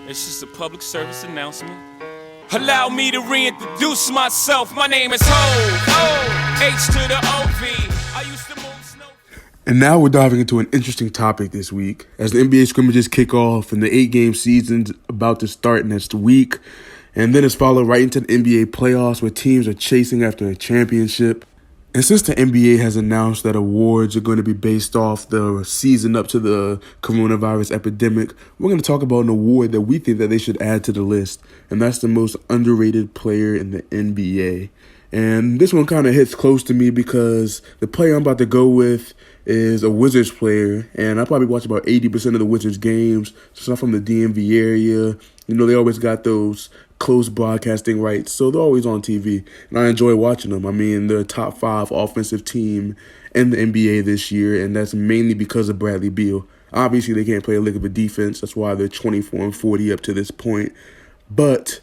It's just a public service announcement. Allow me to reintroduce myself. My name is Ho, H to the O-V. I used to move snow. And now we're diving into an interesting topic this week. As the NBA scrimmages kick off and the 8-game season's about to start next week, and then it's followed right into the NBA playoffs where teams are chasing after a championship. And since the NBA has announced that awards are going to be based off the season up to the coronavirus epidemic, we're going to talk about an award that we think that they should add to the list, and that's the most underrated player in the NBA. And this one kind of hits close to me because the player I'm about to go with is a Wizards player, and I probably watch about 80% of the Wizards games. So I'm from the DMV area. You know, they always got those close broadcasting rights, so they're always on TV, and I enjoy watching them. I mean, they're a top 5 offensive team in the NBA this year, and that's mainly because of Bradley Beal. Obviously, they can't play a lick of a defense. That's why they're 24-40 up to this point. But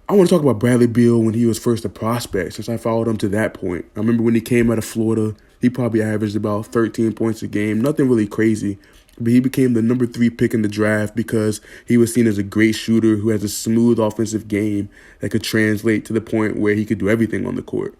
I want to talk about Bradley Beal when he was first a prospect, since I followed him to that point. I remember when he came out of Florida, he probably averaged about 13 points a game, nothing really crazy. But he became the number 3 pick in the draft because he was seen as a great shooter who has a smooth offensive game that could translate to the point where he could do everything on the court.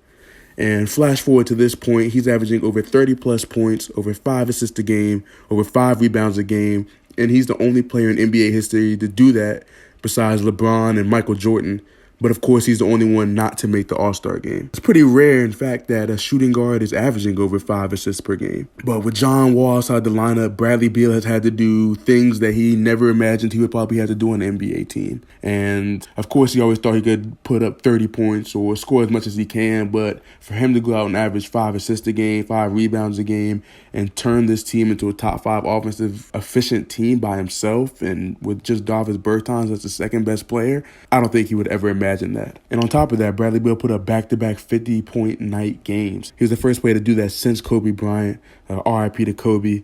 And flash forward to this point, he's averaging over 30-plus points, over 5 assists a game, over 5 rebounds a game, and he's the only player in NBA history to do that besides LeBron and Michael Jordan. But of course, he's the only one not to make the All-Star game. It's pretty rare, in fact, that a shooting guard is averaging over 5 assists per game. But with John Wall outside the lineup, Bradley Beal has had to do things that he never imagined he would probably have to do on an NBA team. And of course, he always thought he could put up 30 points or score as much as he can. But for him to go out and average 5 assists a game, 5 rebounds a game, and turn this team into a top 5 offensive efficient team by himself, and with just Davis Bertans as the second best player, I don't think he would ever imagine that. And on top of that, Bradley Beal put up back-to-back 50-point night games. He was the first player to do that since Kobe Bryant, RIP to Kobe.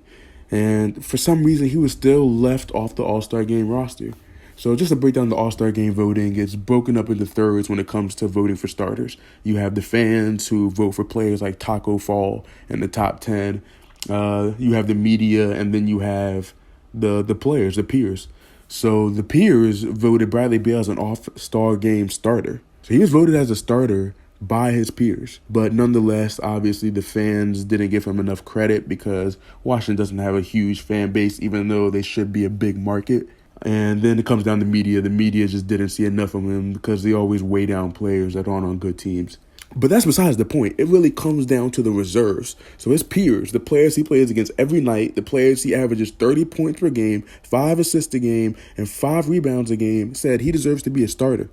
And for some reason, he was still left off the All-Star game roster. So just to break down the All-Star game voting, it's broken up into thirds when it comes to voting for starters. You have the fans who vote for players like Taco Fall in the top 10. You have the media, and then you have the players, the peers. So the peers voted Bradley Beal as an All-Star game starter. So he was voted as a starter by his peers. But nonetheless, obviously the fans didn't give him enough credit because Washington doesn't have a huge fan base, even though they should be a big market. And then it comes down to media. The media just didn't see enough of him because they always weigh down players that aren't on good teams. But that's besides the point. It really comes down to the reserves. So his peers, the players he plays against every night, the players he averages 30 points per game, 5 assists a game, and 5 rebounds a game, said he deserves to be a starter.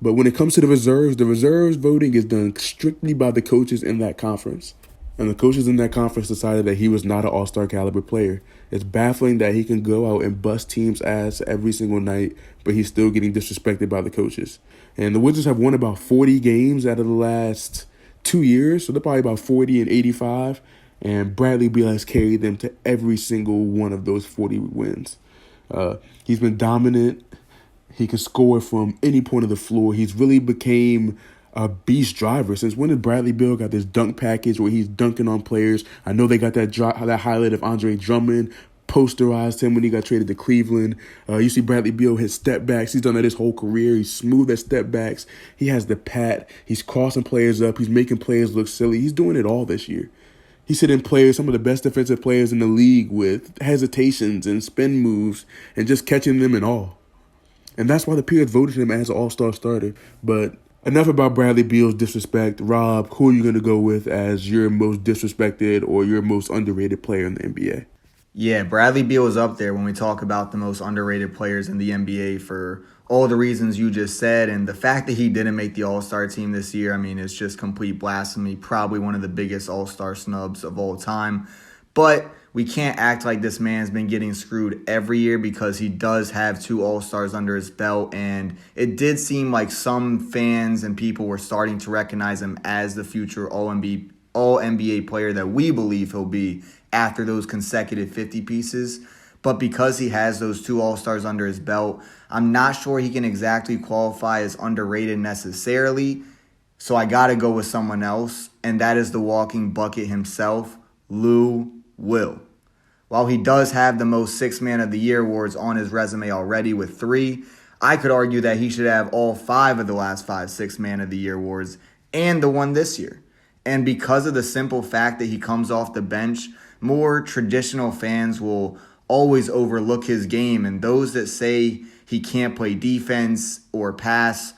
But when it comes to the reserves voting is done strictly by the coaches in that conference. And the coaches in that conference decided that he was not an all-star caliber player. It's baffling that he can go out and bust teams' ass every single night, but he's still getting disrespected by the coaches. And the Wizards have won about 40 games out of the last 2 years, so they're probably about 40 and 85. And Bradley Beal has carried them to every single one of those 40 wins. He's been dominant. He can score from any point of the floor. He's really became a beast driver. Since when did Bradley Beal got this dunk package where he's dunking on players? I know they got that highlight of Andre Drummond, posterized him when he got traded to Cleveland. You see Bradley Beal hit step backs. He's done that his whole career. He's smooth at step backs. He has the pat. He's crossing players up. He's making players look silly. He's doing it all this year. He's hitting players, some of the best defensive players in the league, with hesitations and spin moves and just catching them and all. And that's why the peers voted him as an all-star starter. But enough about Bradley Beal's disrespect. Rob, who are you going to go with as your most disrespected or your most underrated player in the NBA? Yeah, Bradley Beal is up there when we talk about the most underrated players in the NBA for all the reasons you just said. And the fact that he didn't make the All-Star team this year, I mean, it's just complete blasphemy. Probably one of the biggest All-Star snubs of all time. But we can't act like this man's been getting screwed every year because he does have 2 All-Stars under his belt. And it did seem like some fans and people were starting to recognize him as the future All-NBA player that we believe he'll be after those consecutive 50 pieces. But because he has those 2 All-Stars under his belt, I'm not sure he can exactly qualify as underrated necessarily. So I got to go with someone else, and that is the walking bucket himself, Lou Will. While he does have the most Sixth Man of the Year awards on his resume already with 3, I could argue that he should have all 5 of the last 5 Sixth Man of the Year awards and the one this year. And because of the simple fact that he comes off the bench, more traditional fans will always overlook his game. And those that say he can't play defense or pass,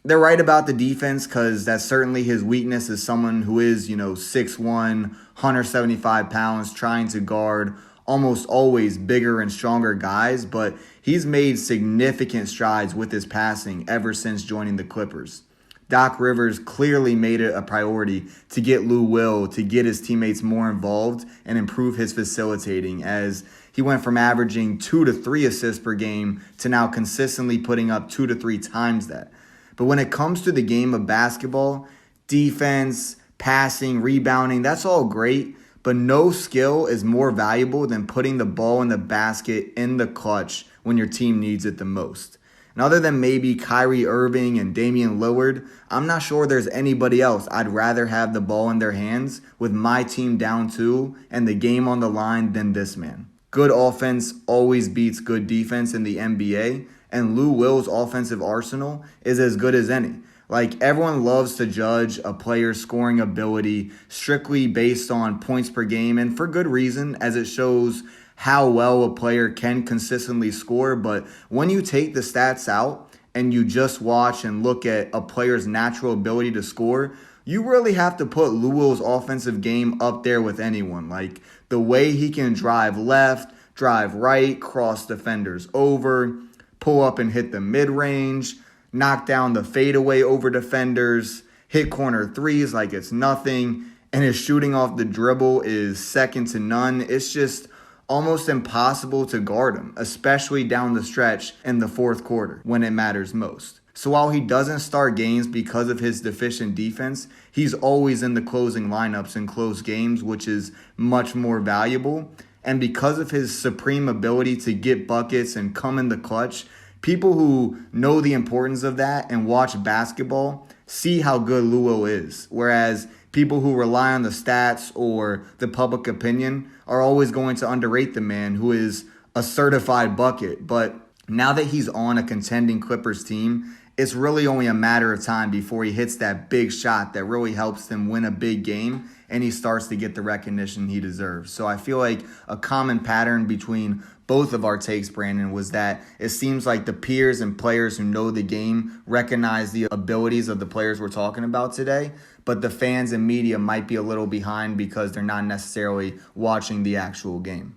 they're right about the defense, because that's certainly his weakness as someone who is, 6'1", 175 pounds, trying to guard almost always bigger and stronger guys. But he's made significant strides with his passing ever since joining the Clippers. Doc Rivers clearly made it a priority to get Lou Will to get his teammates more involved and improve his facilitating, as he went from averaging 2 to 3 assists per game to now consistently putting up 2 to 3 times that. But when it comes to the game of basketball, defense, passing, rebounding, that's all great, but no skill is more valuable than putting the ball in the basket in the clutch when your team needs it the most. And other than maybe Kyrie Irving and Damian Lillard, I'm not sure there's anybody else I'd rather have the ball in their hands with my team down 2 and the game on the line than this man. Good offense always beats good defense in the NBA, and Lou Will's offensive arsenal is as good as any. Like, everyone loves to judge a player's scoring ability strictly based on points per game, and for good reason, as it shows how well a player can consistently score. But when you take the stats out and you just watch and look at a player's natural ability to score, you really have to put Lou Will's offensive game up there with anyone. Like, the way he can drive left, drive right, cross defenders over, pull up and hit the mid-range, knock down the fadeaway over defenders, hit corner threes like it's nothing, and his shooting off the dribble is second to none. It's just almost impossible to guard him, especially down the stretch in the fourth quarter when it matters most. So while he doesn't start games because of his deficient defense, he's always in the closing lineups in close games, which is much more valuable. And because of his supreme ability to get buckets and come in the clutch, people who know the importance of that and watch basketball see how good Lou Will is. Whereas people who rely on the stats or the public opinion are always going to underrate the man who is a certified bucket. But now that he's on a contending Clippers team, it's really only a matter of time before he hits that big shot that really helps them win a big game and he starts to get the recognition he deserves. So I feel like a common pattern between both of our takes, Brandon, was that it seems like the peers and players who know the game recognize the abilities of the players we're talking about today, but the fans and media might be a little behind because they're not necessarily watching the actual game.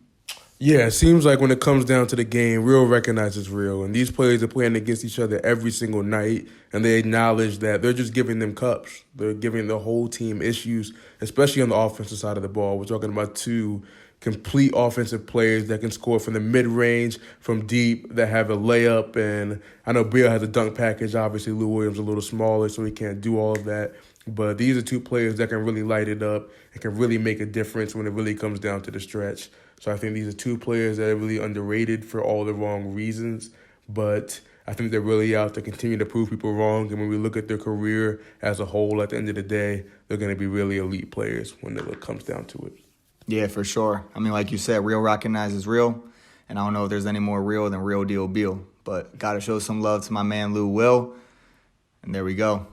Yeah, it seems like when it comes down to the game, real recognizes real. And these players are playing against each other every single night, and they acknowledge that they're just giving them cups. They're giving the whole team issues, especially on the offensive side of the ball. We're talking about 2 complete offensive players that can score from the mid-range, from deep, that have a layup. And I know Beal has a dunk package. Obviously, Lou Williams a little smaller, so he can't do all of that. But these are 2 players that can really light it up and can really make a difference when it really comes down to the stretch. So I think these are 2 players that are really underrated for all the wrong reasons. But I think they're really out to continue to prove people wrong. And when we look at their career as a whole, at the end of the day, they're going to be really elite players when it comes down to it. Yeah, for sure. I mean, like you said, real recognizes real. And I don't know if there's any more real than real deal Beal. But got to show some love to my man Lou Will. And there we go.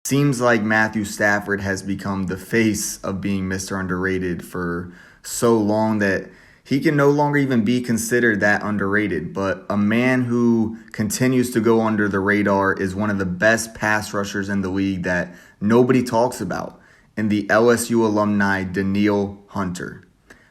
Seems like Matthew Stafford has become the face of being Mr. Underrated for so long that he can no longer even be considered that underrated. But a man who continues to go under the radar is one of the best pass rushers in the league that nobody talks about, in the LSU alumni Danielle Hunter.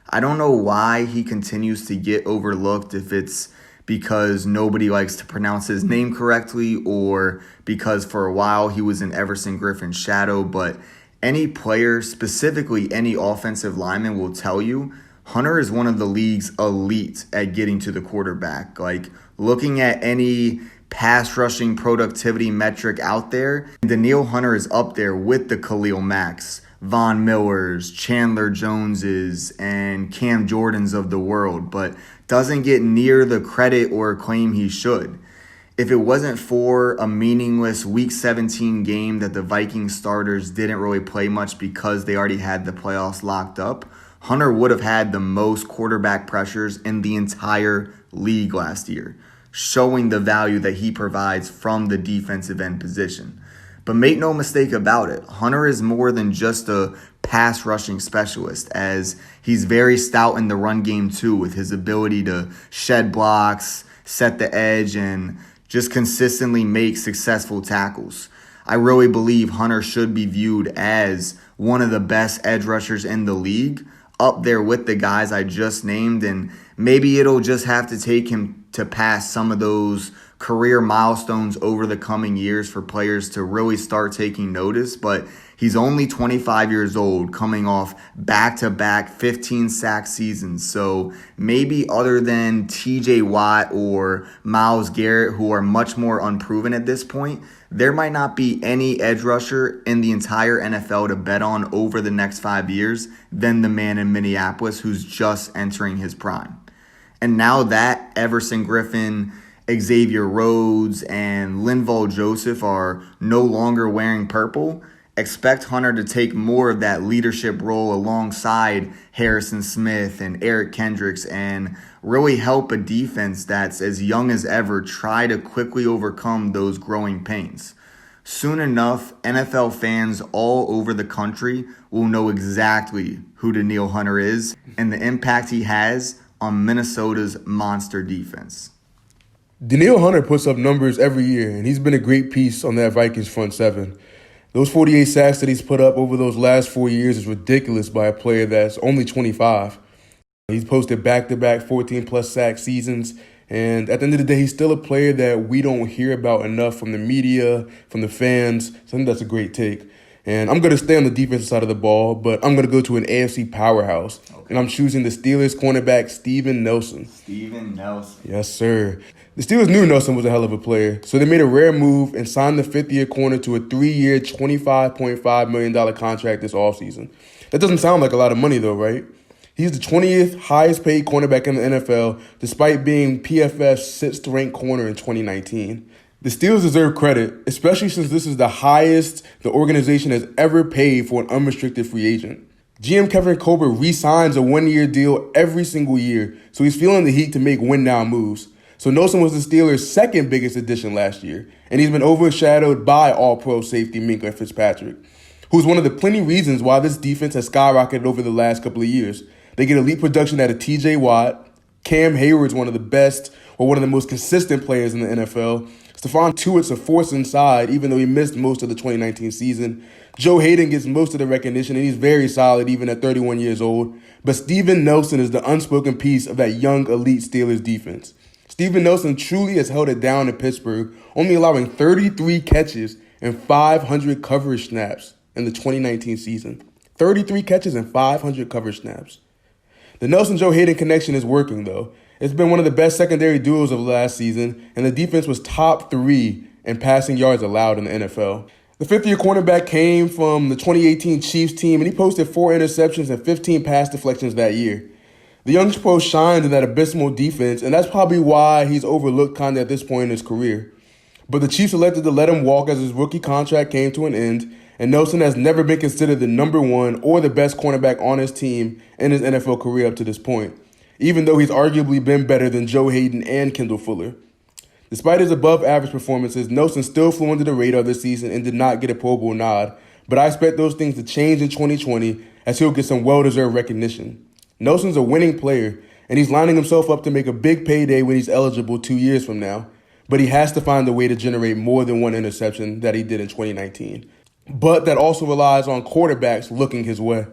I don't know why he continues to get overlooked, if it's because nobody likes to pronounce his name correctly or because for a while he was in Everson Griffin's shadow. But any player, specifically any offensive lineman, will tell you Hunter is one of the league's elite at getting to the quarterback. Like, looking at any pass rushing productivity metric out there, Danielle Hunter is up there with the Khalil Macks, Von Millers, Chandler Joneses, and Cam Jordans of the world, but doesn't get near the credit or acclaim he should. if it wasn't for a meaningless Week 17 game that the Vikings starters didn't really play much because they already had the playoffs locked up, Hunter would have had the most quarterback pressures in the entire league last year, showing the value that he provides from the defensive end position. But make no mistake about it, Hunter is more than just a pass rushing specialist, as he's very stout in the run game too, with his ability to shed blocks, set the edge, and just consistently make successful tackles. I really believe Hunter should be viewed as one of the best edge rushers in the league, up there with the guys I just named, and maybe it'll just have to take him to pass some of those career milestones over the coming years for players to really start taking notice. But he's only 25 years old, coming off back-to-back 15 sack seasons. So maybe other than TJ Watt or Myles Garrett, who are much more unproven at this point, there might not be any edge rusher in the entire NFL to bet on over the next 5 years than the man in Minneapolis who's just entering his prime. And now that Everson Griffin, Xavier Rhodes, and Linval Joseph are no longer wearing purple, expect Hunter to take more of that leadership role alongside Harrison Smith and Eric Kendricks and really help a defense that's as young as ever try to quickly overcome those growing pains. Soon enough, NFL fans all over the country will know exactly who Danielle Hunter is and the impact he has on Minnesota's monster defense. Danielle Hunter puts up numbers every year, and he's been a great piece on that Vikings front seven. Those 48 sacks that he's put up over those last 4 years is ridiculous by a player that's only 25. He's posted back-to-back 14-plus sack seasons, and at the end of the day, he's still a player that we don't hear about enough from the media, from the fans. So I think that's a great take. And I'm going to stay on the defensive side of the ball, but I'm going to go to an AFC powerhouse. Okay. And I'm choosing the Steelers cornerback Steven Nelson. Steven Nelson. Yes, sir. The Steelers knew Nelson was a hell of a player, so they made a rare move and signed the fifth-year corner to a 3-year, $25.5 million contract this offseason. That doesn't sound like a lot of money, though, right? He's the 20th highest-paid cornerback in the NFL, despite being PFF's sixth-ranked corner in 2019. The Steelers deserve credit, especially since this is the highest the organization has ever paid for an unrestricted free agent. GM Kevin Colbert re-signs a one-year deal every single year, so he's feeling the heat to make win-now moves. So Nelson was the Steelers' second biggest addition last year, and he's been overshadowed by all-pro safety Minkah Fitzpatrick, who's one of the plenty reasons why this defense has skyrocketed over the last couple of years. They get elite production out of TJ Watt. Cam Hayward's one of the best or one of the most consistent players in the NFL. Stephon Tuitt's a force inside, even though he missed most of the 2019 season. Joe Hayden gets most of the recognition, and he's very solid even at 31 years old. But Steven Nelson is the unspoken piece of that young elite Steelers defense. Steven Nelson truly has held it down in Pittsburgh, only allowing 33 catches and 500 coverage snaps in the 2019 season. 33 catches and 500 coverage snaps. The Nelson-Joe Hayden connection is working, though. It's been one of the best secondary duos of last season, and the defense was top 3 in passing yards allowed in the NFL. The fifth-year cornerback came from the 2018 Chiefs team, and he posted 4 interceptions and 15 pass deflections that year. The young pro shined in that abysmal defense, and that's probably why he's overlooked kind of at this point in his career. But the Chiefs elected to let him walk as his rookie contract came to an end, and Nelson has never been considered the number 1 or the best cornerback on his team in his NFL career up to this point, even though he's arguably been better than Joe Hayden and Kendall Fuller. Despite his above-average performances, Nelson still flew under the radar this season and did not get a Pro Bowl nod, but I expect those things to change in 2020 as he'll get some well-deserved recognition. Nelson's a winning player, and he's lining himself up to make a big payday when he's eligible 2 years from now, but he has to find a way to generate more than 1 interception that he did in 2019. But that also relies on quarterbacks looking his way.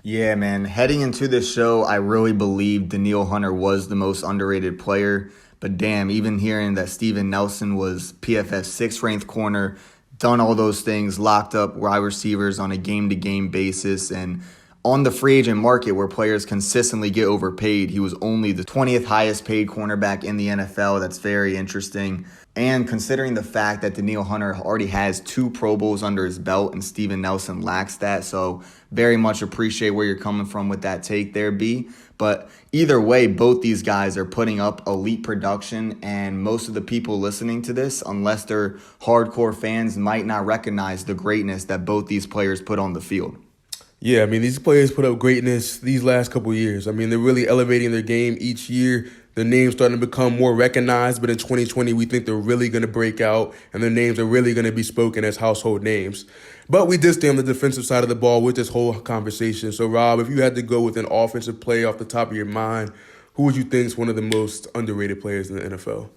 Yeah, man. Heading into this show, I really believed Danielle Hunter was the most underrated player. But damn, even hearing that Steven Nelson was PFF's 6th-ranked corner, done all those things, locked up wide receivers on a game-to-game basis, and on the free agent market where players consistently get overpaid, he was only the 20th highest paid cornerback in the NFL. That's very interesting. And considering the fact that Danielle Hunter already has 2 Pro Bowls under his belt and Steven Nelson lacks that, so very much appreciate where you're coming from with that take there, B. But either way, both these guys are putting up elite production, and most of the people listening to this, unless they're hardcore fans, might not recognize the greatness that both these players put on the field. Yeah, I mean, these players put up greatness these last couple of years. I mean, they're really elevating their game each year. Their names starting to become more recognized, but in 2020, we think they're really going to break out, and their names are really going to be spoken as household names. But we did stay on the defensive side of the ball with this whole conversation. So, Rob, if you had to go with an offensive player off the top of your mind, who would you think is one of the most underrated players in the NFL?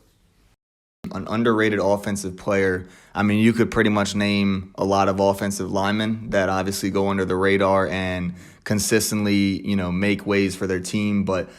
An underrated offensive player, I mean, you could pretty much name a lot of offensive linemen that obviously go under the radar and consistently, make ways for their team. But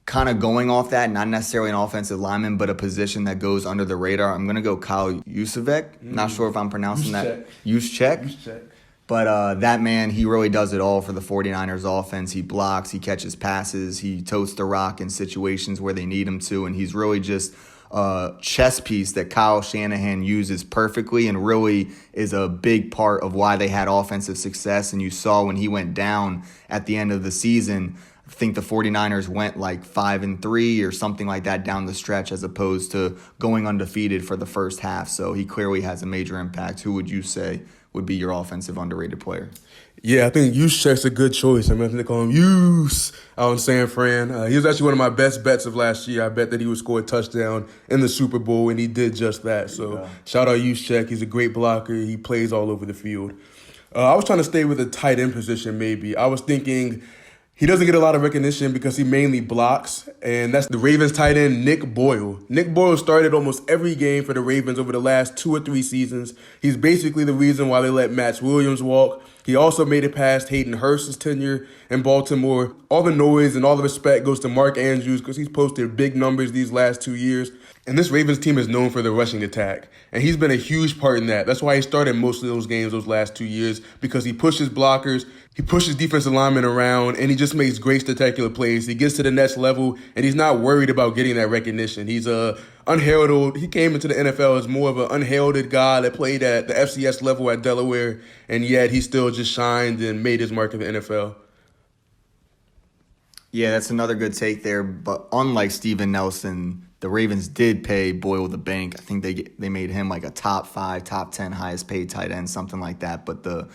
kind of going off that, not necessarily an offensive lineman, but a position that goes under the radar, I'm going to go Kyle Juszczyk. Not sure if I'm pronouncing that. Juszczyk. But that man, he really does it all for the 49ers offense. He blocks, he catches passes, he totes the rock in situations where they need him to, and he's really just a chess piece that Kyle Shanahan uses perfectly and really is a big part of why they had offensive success. And you saw when he went down at the end of the season, I think the 49ers went like 5-3 or something like that down the stretch as opposed to going undefeated for the first half. So he clearly has a major impact. Who would you say would be your offensive underrated player? Yeah, I think Juszczyk's a good choice. I mean, they call him Juice out in San Fran. He was actually one of my best bets of last year. I bet that he would score a touchdown in the Super Bowl, and he did just that. So shout out Juszczyk. He's a great blocker. He plays all over the field. I was trying to stay with a tight end position maybe. I was thinking he doesn't get a lot of recognition because he mainly blocks, and that's the Ravens tight end, Nick Boyle. Nick Boyle started almost every game for the Ravens over the last 2 or 3 seasons. He's basically the reason why they let Matt Williams walk. He also made it past Hayden Hurst's tenure in Baltimore. All the noise and all the respect goes to Mark Andrews because he's posted big numbers these last 2 years. And this Ravens team is known for the rushing attack. And he's been a huge part in that. That's why he started most of those games those last 2 years, because he pushes blockers, he pushes defensive linemen around, and he just makes great spectacular plays. He gets to the next level, and he's not worried about getting that recognition. He's unheralded. He came into the NFL as more of an unheralded guy that played at the FCS level at Delaware, and yet he still just shined and made his mark in the NFL. Yeah, that's another good take there. But unlike Steven Nelson, the Ravens did pay Boyle the bank. I think they made him like a top 5, top 10 highest paid tight end, something like that. But the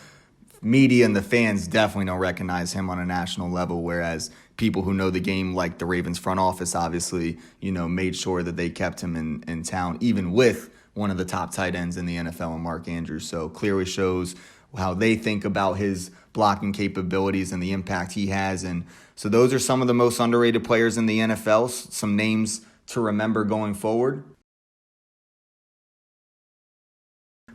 media and the fans definitely don't recognize him on a national level, whereas people who know the game, like the Ravens front office, obviously, made sure that they kept him in town, even with one of the top tight ends in the NFL and Mark Andrews. So clearly shows how they think about his blocking capabilities and the impact he has. And so those are some of the most underrated players in the NFL, some names to remember going forward.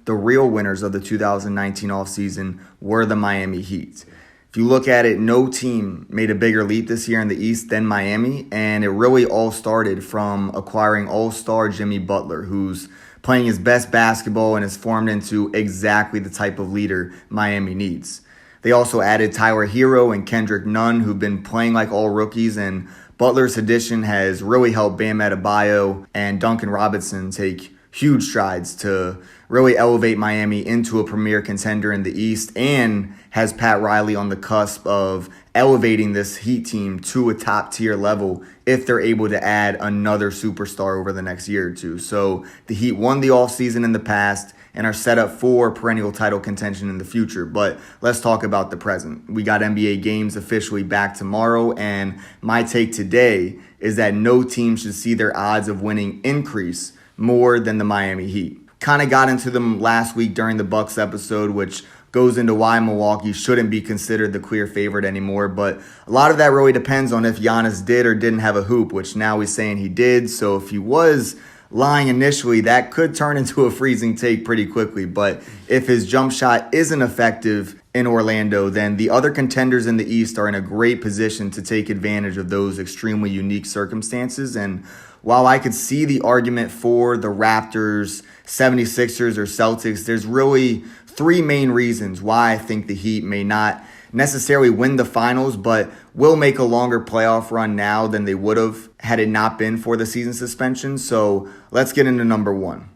The real winners of the 2019 offseason were the Miami Heat. If you look at it, no team made a bigger leap this year in the East than Miami, and it really all started from acquiring all-star Jimmy Butler, who's playing his best basketball and has formed into exactly the type of leader Miami needs. They also added Tyler Herro and Kendrick Nunn, who've been playing like all rookies, and Butler's addition has really helped Bam Adebayo and Duncan Robinson take huge strides to really elevate Miami into a premier contender in the East, and has Pat Riley on the cusp of elevating this Heat team to a top-tier level if they're able to add another superstar over the next year or two. So the Heat won the offseason in the past and are set up for perennial title contention in the future. But let's talk about the present. We got NBA games officially back tomorrow, and my take today is that no team should see their odds of winning increase more than the Miami Heat. Kind of got into them last week during the Bucks episode, which goes into why Milwaukee shouldn't be considered the clear favorite anymore. But a lot of that really depends on if Giannis did or didn't have a hoop, which now he's saying he did. So if he was lying initially, that could turn into a freezing take pretty quickly. But if his jump shot isn't effective in Orlando, then the other contenders in the East are in a great position to take advantage of those extremely unique circumstances. And while I could see the argument for the Raptors, 76ers, or Celtics, there's really 3 main reasons why I think the Heat may not necessarily win the finals, but will make a longer playoff run now than they would have had it not been for the season suspension. So let's get into number one.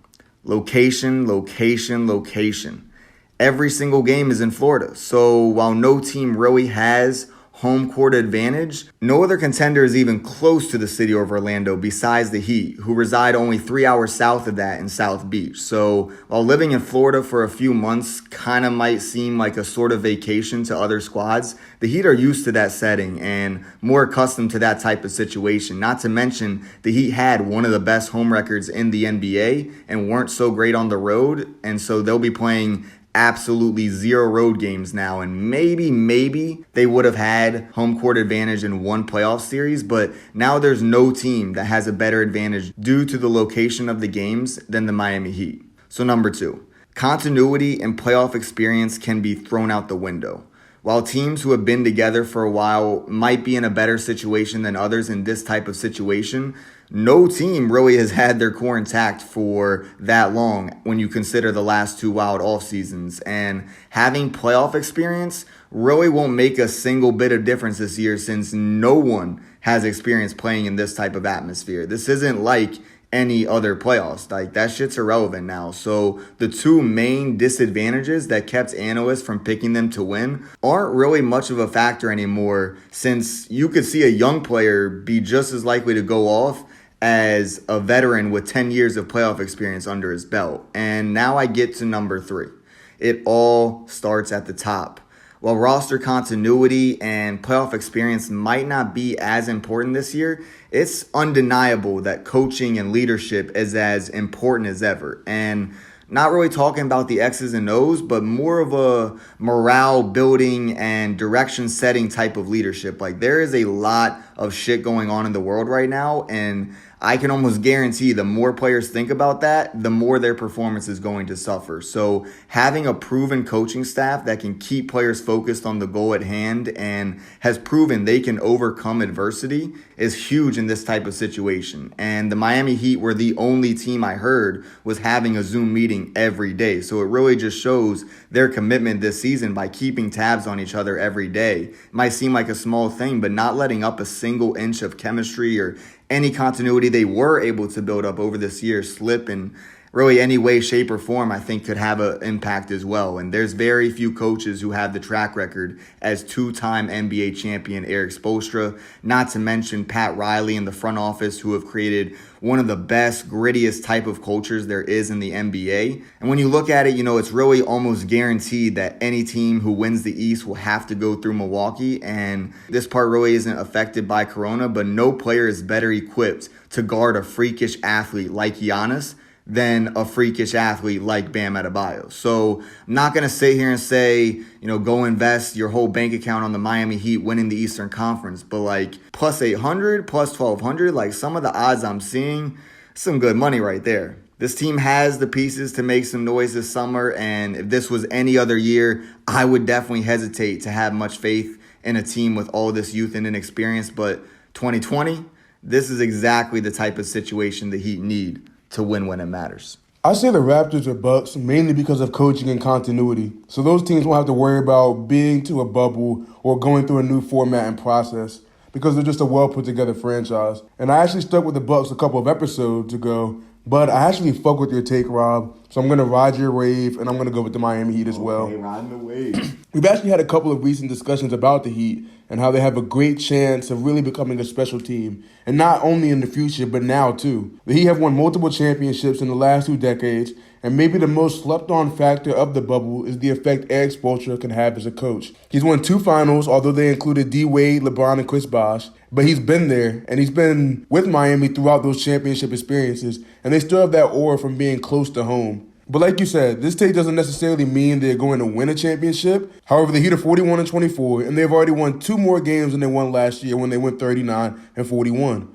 Location, location, location. Every single game is in Florida. So while no team really has home court advantage, no other contender is even close to the city of Orlando besides the Heat, who reside only 3 hours south of that in South Beach. So while living in Florida for a few months kind of might seem like a sort of vacation to other squads, the Heat are used to that setting and more accustomed to that type of situation. Not to mention, the Heat had one of the best home records in the NBA and weren't so great on the road, and so they'll be playing absolutely 0 road games now, and maybe they would have had home court advantage in one playoff series, but now there's no team that has a better advantage due to the location of the games than the Miami Heat. So number 2, continuity and playoff experience can be thrown out the window. While teams who have been together for a while might be in a better situation than others in this type of situation, no team really has had their core intact for that long when you consider the last 2 wild off seasons. And having playoff experience really won't make a single bit of difference this year since no one has experience playing in this type of atmosphere. This isn't like any other playoffs. Like, that shit's irrelevant now. So the 2 main disadvantages that kept analysts from picking them to win aren't really much of a factor anymore, since you could see a young player be just as likely to go off as a veteran with 10 years of playoff experience under his belt. And now I get to number 3. It all starts at the top. While roster continuity and playoff experience might not be as important this year, it's undeniable that coaching and leadership is as important as ever. And not really talking about the X's and O's, but more of a morale building and direction setting type of leadership. Like, there is a lot of shit going on in the world right now, and I can almost guarantee the more players think about that, the more their performance is going to suffer. So having a proven coaching staff that can keep players focused on the goal at hand and has proven they can overcome adversity is huge in this type of situation. And the Miami Heat were the only team I heard was having a Zoom meeting every day. So it really just shows their commitment this season by keeping tabs on each other every day. It might seem like a small thing, but not letting up a single inch of chemistry or any continuity they were able to build up over this year slip in really any way, shape, or form, I think could have an impact as well. And there's very few coaches who have the track record as 2-time NBA champion Eric Spoelstra, not to mention Pat Riley in the front office, who have created one of the best, grittiest type of cultures there is in the NBA. And when you look at it, it's really almost guaranteed that any team who wins the East will have to go through Milwaukee. And this part really isn't affected by Corona, but no player is better equipped to guard a freakish athlete like Giannis than a freakish athlete like Bam Adebayo. So I'm not going to sit here and say, go invest your whole bank account on the Miami Heat winning the Eastern Conference, but like plus 800, plus 1200, like some of the odds I'm seeing, some good money right there. This team has the pieces to make some noise this summer, and if this was any other year, I would definitely hesitate to have much faith in a team with all this youth and inexperience, but 2020, this is exactly the type of situation the Heat need to win when it matters. I say the Raptors or Bucks mainly because of coaching and continuity. So those teams won't have to worry about being to a bubble or going through a new format and process because they're just a well-put-together franchise. And I actually stuck with the Bucks a couple of episodes ago, but I actually fuck with your take, Rob. So I'm going to ride your wave, and I'm going to go with the Miami Heat as well. Okay, riding the wave. We've actually had a couple of recent discussions about the Heat and how they have a great chance of really becoming a special team. And not only in the future, but now too. The Heat have won multiple championships in the last 2 decades, and maybe the most slept-on factor of the bubble is the effect Eric Spoelstra can have as a coach. He's won 2 finals, although they included D-Wade, LeBron, and Chris Bosh. But he's been there, and he's been with Miami throughout those championship experiences, and they still have that aura from being close to home. But like you said, this take doesn't necessarily mean they're going to win a championship. However, the Heat are 41-24, and they've already won 2 more games than they won last year when they went 39-41.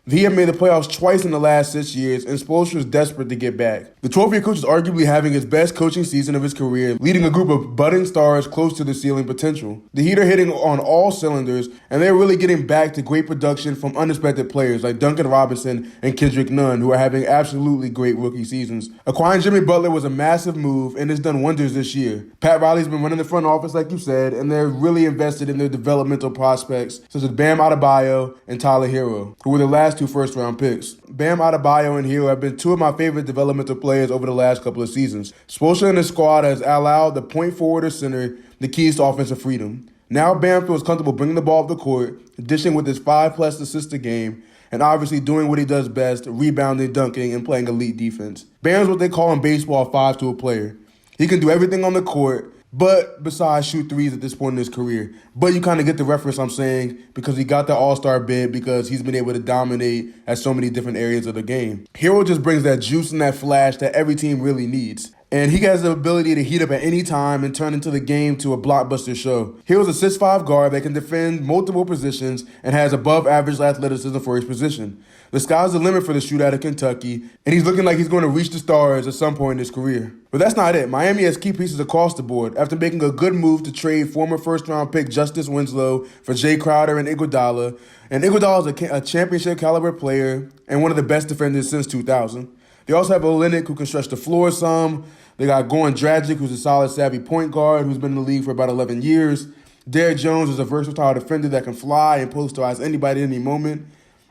The Heat have made the playoffs twice in the last 6 years, and Spoelstra is desperate to get back. The 12-year coach is arguably having his best coaching season of his career, leading a group of budding stars close to their ceiling potential. The Heat are hitting on all cylinders, and they're really getting back to great production from unexpected players like Duncan Robinson and Kendrick Nunn, who are having absolutely great rookie seasons. Acquiring Jimmy Butler was a massive move, and it's done wonders this year. Pat Riley's been running the front office, like you said, and they're really invested in their developmental prospects, such as Bam Adebayo and Tyler Herro, who were the last 2 first-round picks. Bam Adebayo and Herro have been 2 of my favorite developmental players over the last couple of seasons. Spoelstra and his squad has allowed the point forward or center the keys to offensive freedom. Now Bam feels comfortable bringing the ball up the court, dishing with his 5+ assists a game, and obviously doing what he does best, rebounding, dunking, and playing elite defense. Bam's what they call in baseball a 5-tool player. He can do everything on the court, but besides shoot threes at this point in his career. But you kind of get the reference I'm saying because he got the all-star bid because he's been able to dominate at so many different areas of the game. Herro just brings that juice and that flash that every team really needs. And he has the ability to heat up at any time and turn into the game to a blockbuster show. Herro's a 6'5" guard that can defend multiple positions and has above-average athleticism for his position. The sky's the limit for the shootout of Kentucky, and he's looking like he's going to reach the stars at some point in his career. But that's not it. Miami has key pieces across the board after making a good move to trade former first-round pick Justice Winslow for Jay Crowder and Iguodala. And Iguodala is a championship-caliber player and one of the best defenders since 2000. They also have Olynyk, who can stretch the floor some. They got Goran Dragic, who's a solid, savvy point guard who's been in the league for about 11 years. Derrick Jones is a versatile defender that can fly and posterize anybody at any moment.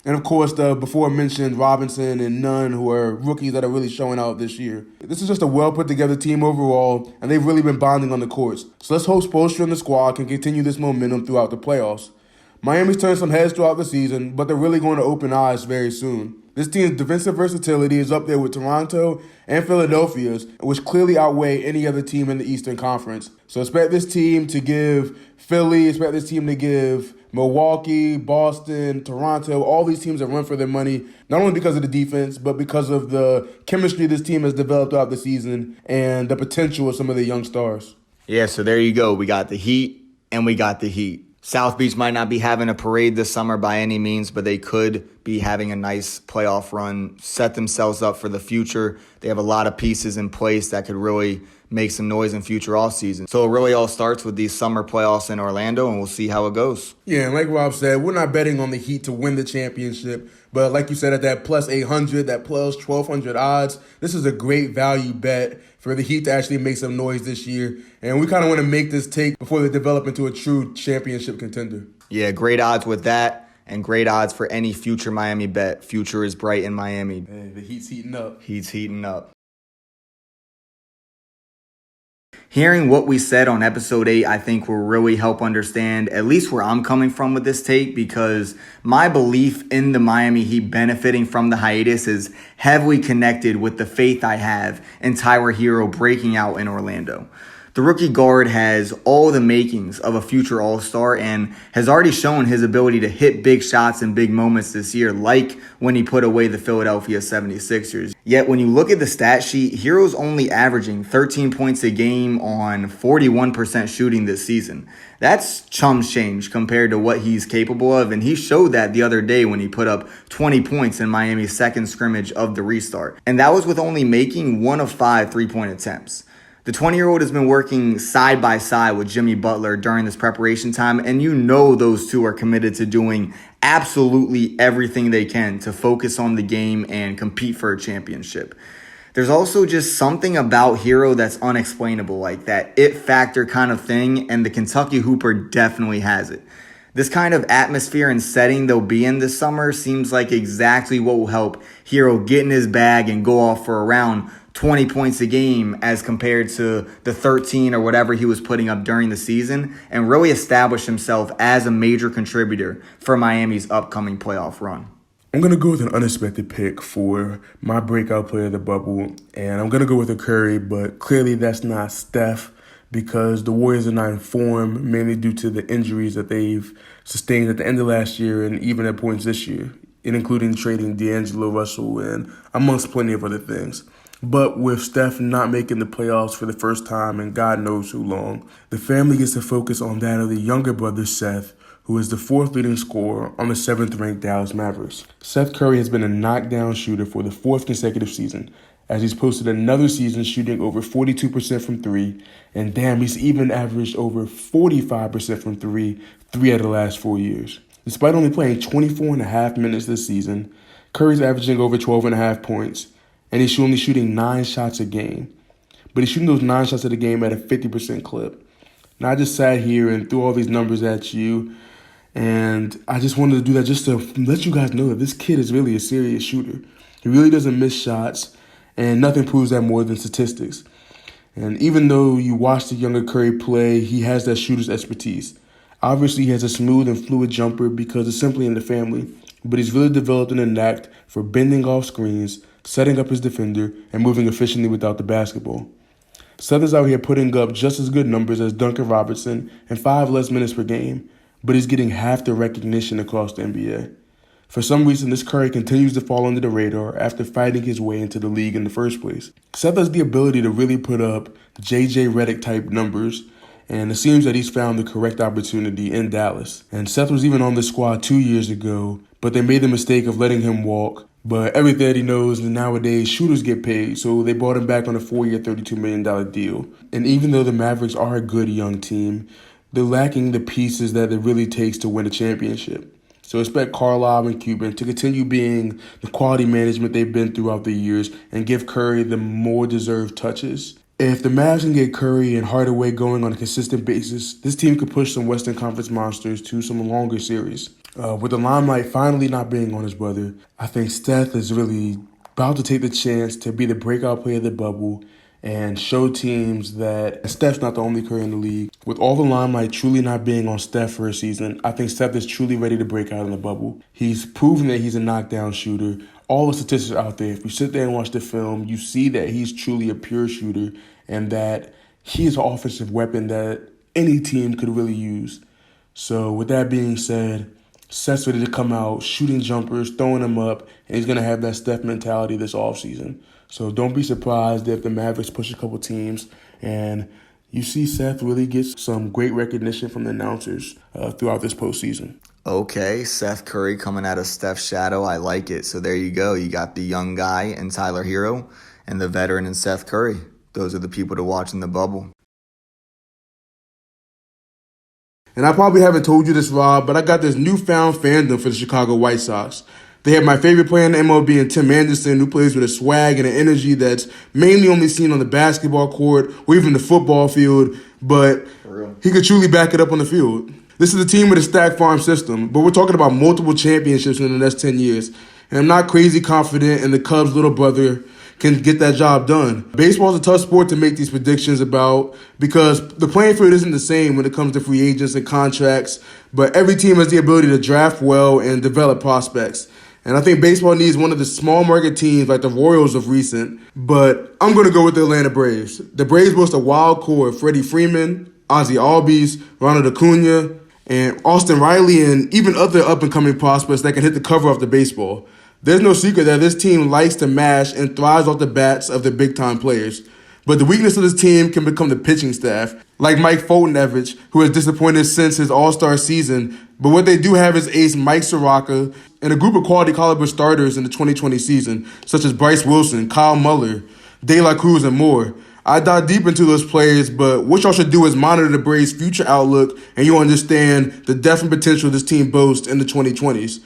And, of course, the before-mentioned Robinson and Nunn, who are rookies that are really showing out this year. This is just a well-put-together team overall, and they've really been bonding on the courts. So let's hope Spoelstra and the squad can continue this momentum throughout the playoffs. Miami's turned some heads throughout the season, but they're really going to open eyes very soon. This team's defensive versatility is up there with Toronto and Philadelphia's, which clearly outweigh any other team in the Eastern Conference. So expect this team to give Philly, expect this team to give Milwaukee, Boston, Toronto, all these teams a run for their money, not only because of the defense, but because of the chemistry this team has developed throughout the season and the potential of some of the young stars. Yeah, so there you go. We got the Heat and we got the Heat. South Beach might not be having a parade this summer by any means, but they could be having a nice playoff run, set themselves up for the future. They have a lot of pieces in place that could really make some noise in future off season. So it really all starts with these summer playoffs in Orlando, and we'll see how it goes. Yeah, and like Rob said, we're not betting on the Heat to win the championship. But like you said, at that plus 800, that plus 1,200 odds, this is a great value bet for the Heat to actually make some noise this year. And we kind of want to make this take before they develop into a true championship contender. Yeah, great odds with that, and great odds for any future Miami bet. Future is bright in Miami. Hey, the Heat's heating up. Heat's heating up. Hearing what we said on episode 8, I think will really help understand at least where I'm coming from with this take, because my belief in the Miami Heat benefiting from the hiatus is heavily connected with the faith I have in Tyler Herro breaking out in Orlando. The rookie guard has all the makings of a future All-Star and has already shown his ability to hit big shots in big moments this year, like when he put away the Philadelphia 76ers. Yet when you look at the stat sheet, Herro's only averaging 13 points a game on 41% shooting this season. That's chum's change compared to what he's capable of, and he showed that the other day when he put up 20 points in Miami's second scrimmage of the restart. And that was with only making 1 of 5 three-point attempts. The 20-year-old has been working side by side with Jimmy Butler during this preparation time, and you know those two are committed to doing absolutely everything they can to focus on the game and compete for a championship. There's also just something about Herro that's unexplainable, like that it factor kind of thing, and the Kentucky Hooper definitely has it. This kind of atmosphere and setting they'll be in this summer seems like exactly what will help Herro get in his bag and go off for around 20 points a game as compared to the 13 or whatever he was putting up during the season, and really establish himself as a major contributor for Miami's upcoming playoff run. I'm going to go with an unexpected pick for my breakout player of the bubble, and I'm going to go with a Curry, but clearly that's not Steph because the Warriors are not in form, mainly due to the injuries that they've sustained at the end of last year and even at points this year, including trading D'Angelo Russell and amongst plenty of other things. But with Steph not making the playoffs for the first time in God knows who long, the family gets to focus on that of the younger brother Seth, who is the fourth leading scorer on the seventh-ranked Dallas Mavericks. Seth Curry has been a knockdown shooter for the fourth consecutive season, as he's posted another season shooting over 42% from three, and he's even averaged over 45% from three out of the last 4 years. Despite only playing 24.5 minutes this season, Curry's averaging over 12.5 points, and he's only shooting 9 shots a game. But he's shooting those 9 shots of the game at a 50% clip. Now, I just sat here and threw all these numbers at you, and I just wanted to do that just to let you guys know that this kid is really a serious shooter. He really doesn't miss shots, and nothing proves that more than statistics. And even though you watch the younger Curry play, he has that shooter's expertise. Obviously, he has a smooth and fluid jumper because it's simply in the family, but he's really developed an knack for bending off screens, setting up his defender, and moving efficiently without the basketball. Seth is out here putting up just as good numbers as Duncan Robinson and 5 less minutes per game, but he's getting half the recognition across the NBA. For some reason, this Curry continues to fall under the radar after fighting his way into the league in the first place. Seth has the ability to really put up J.J. Redick-type numbers, and it seems that he's found the correct opportunity in Dallas. And Seth was even on the squad 2 years ago, but they made the mistake of letting him walk. But everything that he knows is nowadays shooters get paid, so they brought him back on a 4-year, $32 million deal. And even though the Mavericks are a good young team, they're lacking the pieces that it really takes to win a championship. So expect Carlisle and Cuban to continue being the quality management they've been throughout the years and give Curry the more deserved touches. If the Mavs can get Curry and Hardaway going on a consistent basis, this team could push some Western Conference monsters to some longer series. With the limelight finally not being on his brother, I think Steph is really about to take the chance to be the breakout player of the bubble and show teams that Steph's not the only Curry in the league. With all the limelight truly not being on Steph for a season, I think Steph is truly ready to break out in the bubble. He's proven that he's a knockdown shooter. All the statistics are out there. If you sit there and watch the film, you see that he's truly a pure shooter and that he is an offensive weapon that any team could really use. So with that being said, Seth's ready to come out, shooting jumpers, throwing them up, and he's going to have that Steph mentality this offseason. So don't be surprised if the Mavericks push a couple teams and you see Seth really get some great recognition from the announcers throughout this postseason. Okay, Seth Curry coming out of Steph's shadow. I like it. So there you go. You got the young guy in Tyler Herro and the veteran in Seth Curry. Those are the people to watch in the bubble. And I probably haven't told you this, Rob, but I got this newfound fandom for the Chicago White Sox. They have my favorite player in the MLB in Tim Anderson, who plays with a swag and an energy that's mainly only seen on the basketball court or even the football field, but he could truly back it up on the field. This is a team with a stacked farm system, but we're talking about multiple championships in the next 10 years. And I'm not crazy confident in the Cubs' little brother can get that job done. Baseball is a tough sport to make these predictions about because the playing field isn't the same when it comes to free agents and contracts, but every team has the ability to draft well and develop prospects. And I think baseball needs one of the small market teams like the Royals of recent, but I'm going to go with the Atlanta Braves. The Braves boast a wild core of Freddie Freeman, Ozzie Albies, Ronald Acuna, and Austin Riley, and even other up-and-coming prospects that can hit the cover of the baseball. There's no secret that this team likes to mash and thrives off the bats of the big-time players. But the weakness of this team can become the pitching staff, like Mike Foltynewicz, who has disappointed since his All-Star season. But what they do have is ace Mike Soroka and a group of quality caliber starters in the 2020 season, such as Bryce Wilson, Kyle Muller, De La Cruz, and more. I dive deep into those players, but what y'all should do is monitor the Braves' future outlook, and you'll understand the depth and potential this team boasts in the 2020s.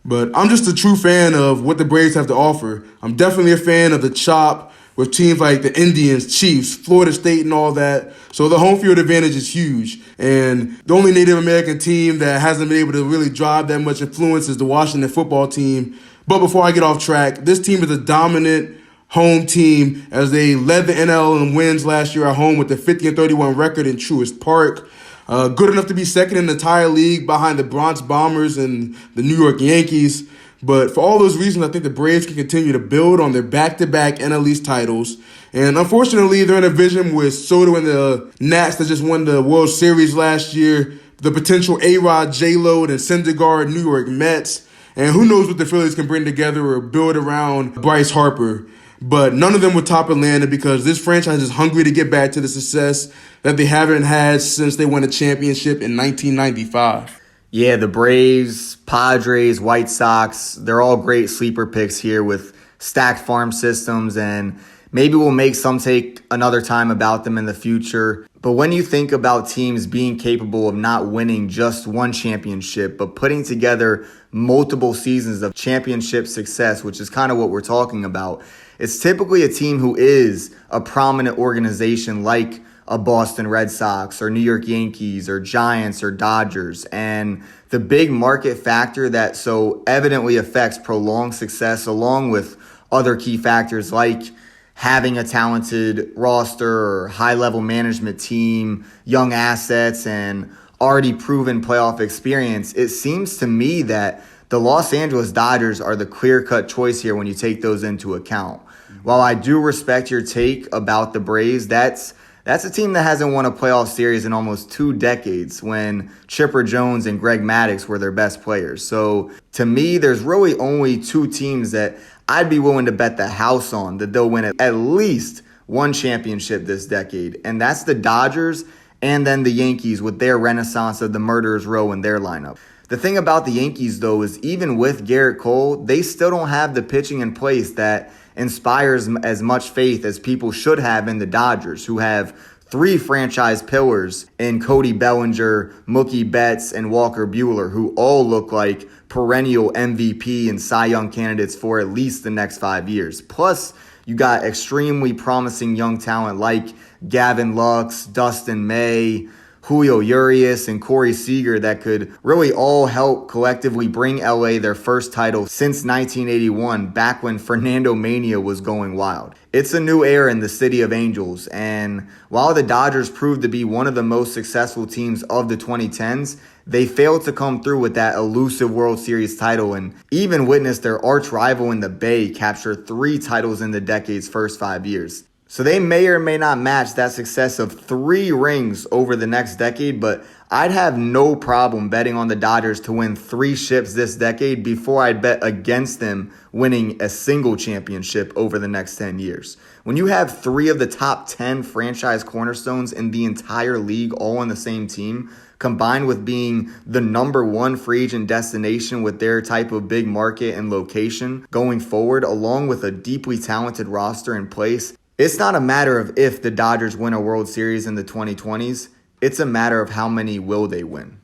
But I'm just a true fan of what the Braves have to offer. I'm definitely a fan of the chop with teams like the Indians, Chiefs, Florida State, and all that. So the home field advantage is huge. And the only Native American team that hasn't been able to really drive that much influence is the Washington football team. But before I get off track, this team is a dominant home team as they led the NL in wins last year at home with the 50-31 record in Truist Park. Good enough to be second in the entire league behind the Bronx Bombers and the New York Yankees. But for all those reasons, I think the Braves can continue to build on their back-to-back NL East titles. And unfortunately, they're in a division with Soto and the Nats that just won the World Series last year, the potential A-Rod, J-Lo, and Syndergaard New York Mets. And who knows what the Phillies can bring together or build around Bryce Harper. But none of them will top Atlanta because this franchise is hungry to get back to the success that they haven't had since they won a championship in 1995. Yeah, the Braves, Padres, White Sox, they're all great sleeper picks here with stacked farm systems, and maybe we'll make some take another time about them in the future. But when you think about teams being capable of not winning just one championship, but putting together multiple seasons of championship success, which is kind of what we're talking about, it's typically a team who is a prominent organization like a Boston Red Sox or New York Yankees or Giants or Dodgers. And the big market factor that so evidently affects prolonged success, along with other key factors like having a talented roster or high-level management team, young assets, and already proven playoff experience, it seems to me that the Los Angeles Dodgers are the clear-cut choice here when you take those into account. While I do respect your take about the Braves, that's a team that hasn't won a playoff series in almost 2 decades when Chipper Jones and Greg Maddux were their best players. So to me, there's really only 2 teams that I'd be willing to bet the house on that they'll win at least one championship this decade. And that's the Dodgers and then the Yankees with their renaissance of the Murderers Row in their lineup. The thing about the Yankees, though, is even with Garrett Cole, they still don't have the pitching in place that inspires as much faith as people should have in the Dodgers, who have 3 franchise pillars in Cody Bellinger, Mookie Betts, and Walker Buehler, who all look like perennial MVP and Cy Young candidates for at least the next 5 years. Plus, you got extremely promising young talent like Gavin Lux, Dustin May, Julio Urias, and Corey Seager that could really all help collectively bring LA their first title since 1981, back when Fernando Mania was going wild. It's a new era in the City of Angels, and while the Dodgers proved to be one of the most successful teams of the 2010s, they failed to come through with that elusive World Series title and even witnessed their arch rival in the Bay capture 3 titles in the decade's first 5 years. So they may or may not match that success of 3 rings over the next decade, but I'd have no problem betting on the Dodgers to win 3 ships this decade before I'd bet against them winning a single championship over the next 10 years. When you have 3 of the top 10 franchise cornerstones in the entire league all on the same team, combined with being the number 1 free agent destination with their type of big market and location going forward, along with a deeply talented roster in place, it's not a matter of if the Dodgers win a World Series in the 2020s. It's a matter of how many will they win.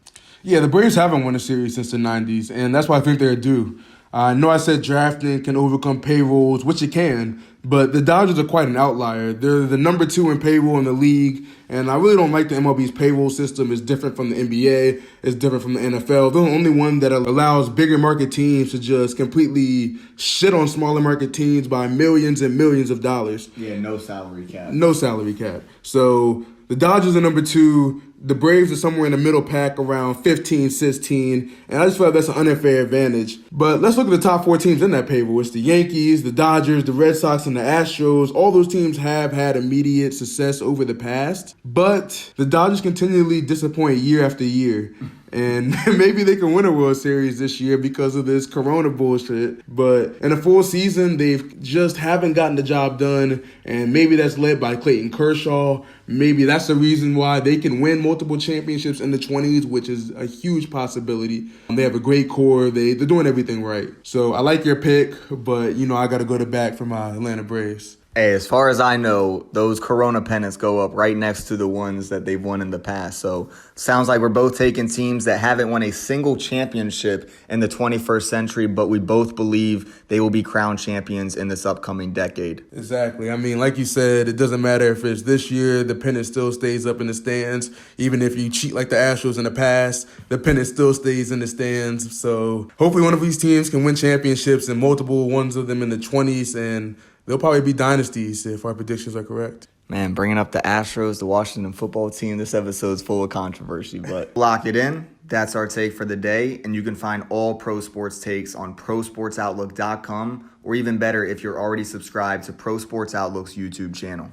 Yeah, the Braves haven't won a series since the 90s, and that's why I think they're due. I know I said drafting can overcome payrolls, which it can, but the Dodgers are quite an outlier. They're the number 2 in payroll in the league, and I really don't like the MLB's payroll system. It's different from the NBA. It's different from the NFL. They're the only one that allows bigger market teams to just completely shit on smaller market teams by millions and millions of dollars. Yeah, no salary cap. No salary cap. So the Dodgers are number 2. The Braves are somewhere in the middle pack around 15, 16, and I just feel like that's an unfair advantage. But let's look at the top 4 teams in that payroll. It's the Yankees, the Dodgers, the Red Sox, and the Astros. All those teams have had immediate success over the past, but the Dodgers continually disappoint year after year. And maybe they can win a World Series this year because of this Corona bullshit. But in a full season, they've just haven't gotten the job done. And maybe that's led by Clayton Kershaw. Maybe that's the reason why they can win multiple championships in the 20s, which is a huge possibility. They have a great core. They're doing everything right. So I like your pick, but, I got to go to bat for my Atlanta Braves. Hey, as far as I know, those Corona pennants go up right next to the ones that they've won in the past. So sounds like we're both taking teams that haven't won a single championship in the 21st century, but we both believe they will be crowned champions in this upcoming decade. Exactly. I mean, like you said, it doesn't matter if it's this year, the pennant still stays up in the stands. Even if you cheat like the Astros in the past, the pennant still stays in the stands. So hopefully one of these teams can win championships and multiple ones of them in the 20s, and they'll probably be dynasties if our predictions are correct. Man, bringing up the Astros, the Washington football team, this episode's full of controversy, but lock it in. That's our take for the day, and you can find all pro sports takes on prosportsoutlook.com, or even better, if you're already subscribed to Pro Sports Outlook's YouTube channel.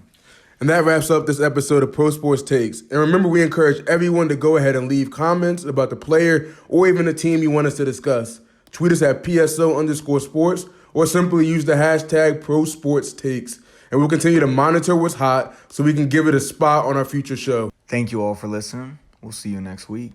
And that wraps up this episode of Pro Sports Takes. And remember, we encourage everyone to go ahead and leave comments about the player or even the team you want us to discuss. Tweet us at PSO_sports, or simply use the hashtag ProSportsTakes. And we'll continue to monitor what's hot so we can give it a spot on our future show. Thank you all for listening. We'll see you next week.